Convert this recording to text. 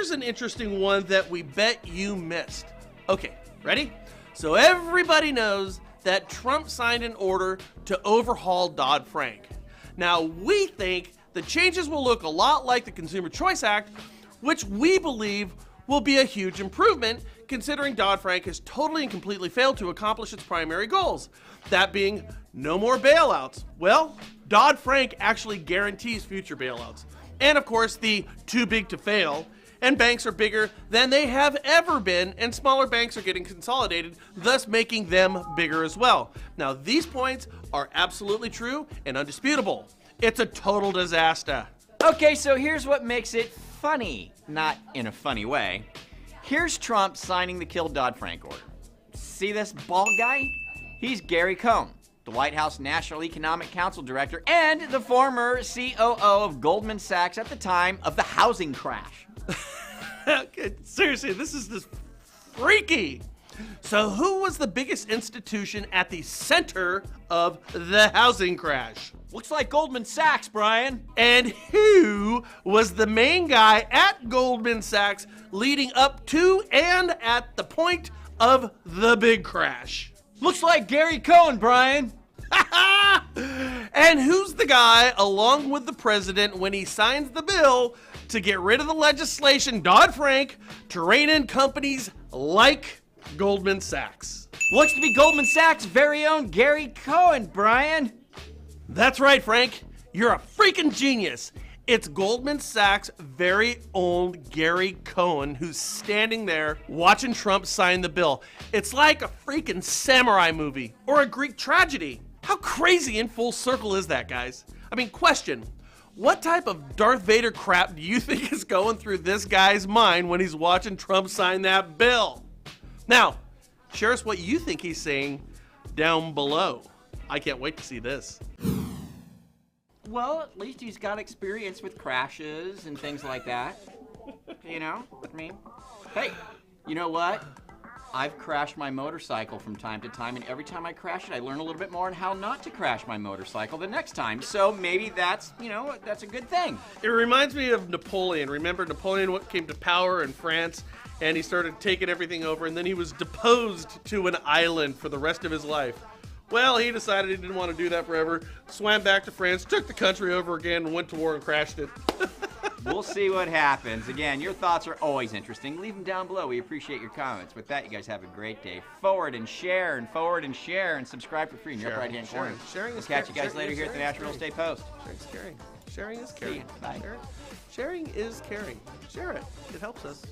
here's an interesting one that we bet you missed. Okay, ready? So everybody knows that Trump signed an order to overhaul Dodd-Frank. Now, we think the changes will look a lot like the Consumer Choice Act, which we believe will be a huge improvement, considering Dodd-Frank has totally and completely failed to accomplish its primary goals, that being no more bailouts. Well, Dodd-Frank actually guarantees future bailouts. And of course, the too big to fail, and banks are bigger than they have ever been, and smaller banks are getting consolidated, thus making them bigger as well. Now, these points are absolutely true and undisputable. It's a total disaster. Okay, so here's what makes it funny. Not in a funny way. Here's Trump signing the kill Dodd-Frank order. See this bald guy? He's Gary Cohn, the White House National Economic Council director and the former COO of Goldman Sachs at the time of the housing crash. Seriously, this is just freaky. So who was the biggest institution at the center of the housing crash? Looks like Goldman Sachs, Brian. And who was the main guy at Goldman Sachs leading up to and at the point of the big crash? Looks like Gary Cohn, Brian. And who's the guy along with the president when he signs the bill to get rid of the legislation Dodd-Frank to rein in companies like Goldman Sachs? Looks to be Goldman Sachs' very own Gary Cohn, Brian. That's right, Frank. You're a freaking genius. It's Goldman Sachs' very own Gary Cohn who's standing there watching Trump sign the bill. It's like a freaking samurai movie or a Greek tragedy. How crazy in full circle is that, guys? I mean, question. What type of Darth Vader crap do you think is going through this guy's mind when he's watching Trump sign that bill? Now, share us what you think he's saying down below. I can't wait to see this. Well, at least he's got experience with crashes and things like that. You know, I mean, hey, you know what? I've crashed my motorcycle from time to time, and every time I crash it, I learn a little bit more on how not to crash my motorcycle the next time. So maybe that's, you know, that's a good thing. It reminds me of Napoleon. Remember Napoleon came to power in France, and he started taking everything over, and then he was deposed to an island for the rest of his life. Well, he decided he didn't want to do that forever, swam back to France, took the country over again, and went to war and crashed it. We'll see what happens. Again, your thoughts are always interesting. Leave them down below. We appreciate your comments. With that, you guys have a great day. Forward and share, and subscribe for free in your upper right-hand corner. Sharing is We'll catch you guys later here at the National Real Estate Post. Sharing is caring. Sharing is caring. Bye. Sharing is caring. Share it. It helps us.